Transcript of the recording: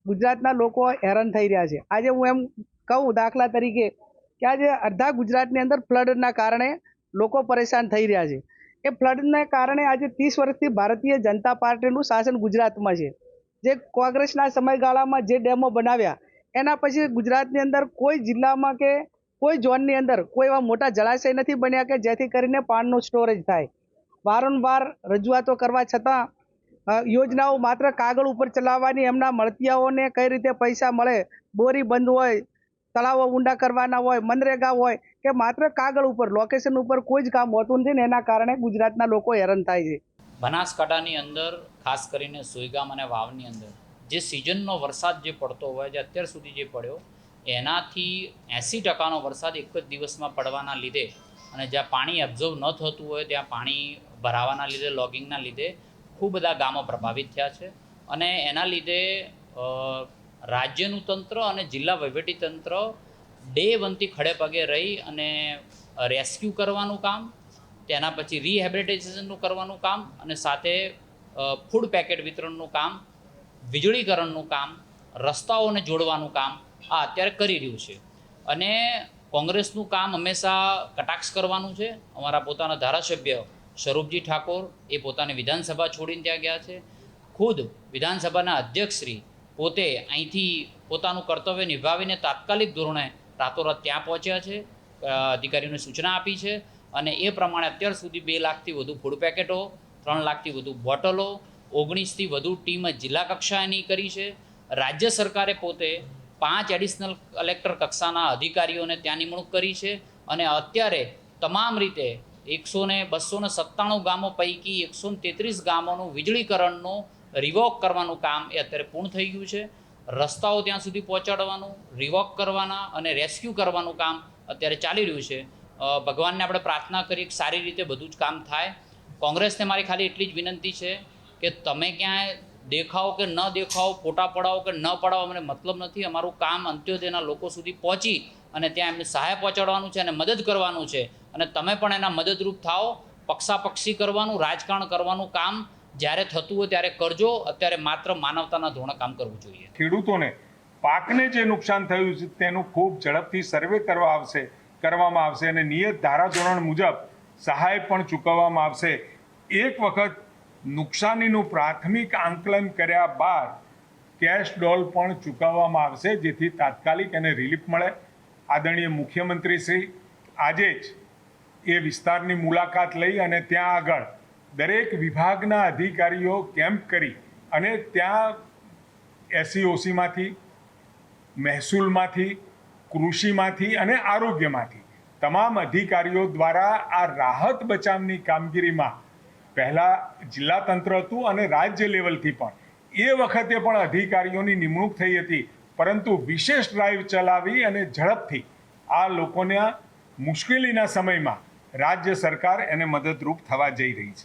ગુજરાતના લોકો હેરાન થઈ રહ્યા છે। આજે હું એમ કહું દાખલા તરીકે કે આજે અડધા ગુજરાતની અંદર ફ્લડના કારણે લોકો પરેશાન થઈ રહ્યા છે। એ ફ્લડને કારણે આજે 30 વર્ષથી ભારતીય જનતા પાર્ટીનું શાસન ગુજરાતમાં છે। જે કોંગ્રેસના સમયગાળામાં જે ડેમો બનાવ્યા એના પછી ગુજરાતની અંદર કોઈ જિલ્લામાં કે કોઈ ઝોનની અંદર કોઈ એવા મોટા જળાશય નથી બન્યા કે જેથી કરીને પાણીનો સ્ટોરેજ થાય। વારંવાર રજૂઆતો કરવા છતાં યોજનાઓ માત્ર કાગળ ઉપર ચલાવવાની, એમના મળતિયાઓને કઈ રીતે પૈસા મળે, બોરી બંધ હોય, તળાવો ઊંડા કરવાના હોય, મનરેગા હોય કે માત્ર કાગળ ઉપર લોકેશન ઉપર કોઈ જ કામ હોતું નથી ને એના કારણે ગુજરાતના લોકો હેરાન થાય છે। બનાસકાંઠાની અંદર ખાસ કરીને સોયગામ અને વાવની અંદર જે સિઝનનો વરસાદ જે પડતો હોય, જે અત્યાર સુધી જે પડ્યો એનાથી 80%નો વરસાદ એક જ દિવસમાં પડવાના લીધે અને જ્યાં પાણી એબ્ઝોર્વ ન થતું હોય ત્યાં પાણી ભરાવાના લીધે, લોગિંગના લીધે ખૂબ બધા ગામો પ્રભાવિત થયા છે। અને એના લીધે રાજ્યનું તંત્ર અને જિલ્લા વહીવટીતંત્ર ડે વનથી ખડે પગે રહી અને રેસ્ક્યુ કરવાનું કામ, તેના પછી રિહેબિલિટેશનનું કરવાનું કામ અને સાથે ફૂડ પેકેટ વિતરણનું કામ, વીજળીકરણનું કામ, રસ્તાઓને જોડવાનું કામ આ અત્યારે કરી રહ્યું છે। અને કોંગ્રેસનું કામ હંમેશા કટાક્ષ કરવાનું છે। અમારા પોતાના ધારાસભ્ય સ્વરૂપજી ઠાકોર એ પોતાની વિધાનસભા છોડીને ત્યાં ગયા છે। ખુદ વિધાનસભાના અધ્યક્ષશ્રી પોતે અહીંથી પોતાનું કર્તવ્ય નિભાવીને તાત્કાલિક ધોરણે રાતોરાત ત્યાં પહોંચ્યા છે, અધિકારીઓને સૂચના આપી છે અને એ પ્રમાણે અત્યાર સુધી 2 લાખથી વધુ ફૂડ પેકેટો, 3 લાખથી વધુ બોટલો, 19થી વધુ ટીમ જિલ્લા કક્ષાએની કરી છે। રાજ્ય સરકારે પોતે 5 એડિશનલ કલેક્ટર કક્ષાના અધિકારીઓને ત્યાં નિમણૂક કરી છે અને અત્યારે તમામ રીતે 297 ગામો પૈકી 133 ગામોનું વીજળીકરણનું રિવોક કરવાનું કામ એ અત્યારે પૂર્ણ થઈ ગયું છે। રસ્તાઓ ત્યાં સુધી પહોંચાડવાનું, રિવોક કરવાના અને રેસ્ક્યુ કરવાનું કામ અત્યારે ચાલી રહ્યું છે। ભગવાનને આપણે પ્રાર્થના કરીએ કે સારી રીતે બધું જ કામ થાય। કોંગ્રેસને મારી ખાલી એટલી જ વિનંતી છે કે તમે ક્યાંય દેખાઓ કે ન દેખાઓ, ફોટા પડાવો કે ન પડાવો, અમને મતલબ નથી। અમારું કામ અંત્યોદયના લોકો સુધી પહોંચી અને ત્યાં એમને સહાય પહોંચાડવાનું છે અને મદદ કરવાનું છે અને તમે પણ એના મદદરૂપ થાઓ। પક્ષાપક્ષી કરવાનું, રાજકારણ કરવાનું કામ જ્યારે થતું હોય ત્યારે કરજો। અત્યારે માત્ર માનવતાના ધોરણે કામ કરવું જોઈએ। ખેડૂતોને પાકને જે નુકસાન થયું છે તેનું ખૂબ ઝડપથી સર્વે કરવામાં આવશે અને નિયત ધારાધોરણ મુજબ સહાય પણ ચૂકવવામાં આવશે। એક વખત નુકસાનીનું પ્રાથમિક આંકલન કર્યા બાદ કેશ ડોલ પણ ચૂકવવામાં આવશે જેથી તાત્કાલિક એને રિલીફ મળે। આદરણીય મુખ્યમંત્રી શ્રી આજે જ એ વિસ્તારની મુલાકાત લઈ અને ત્યાં આગળ દરેક વિભાગના અધિકારીઓ કેમ્પ કરી અને ત્યાં SEOCમાંથી, મહેસૂલમાંથી, કૃષિમાંથી અને આરોગ્યમાંથી તમામ અધિકારીઓ દ્વારા આ રાહત બચાવની કામગીરીમાં પહેલાં જિલ્લા તંત્ર હતું અને રાજ્ય લેવલથી પણ એ વખતે પણ અધિકારીઓની નિમણૂક થઈ હતી, પરંતુ વિશેષ ડ્રાઈવ ચલાવી અને ઝડપથી આ લોકોના મુશ્કેલીના સમયમાં રાજ્ય સરકાર એને મદદરૂપ થવા જઈ રહી છે।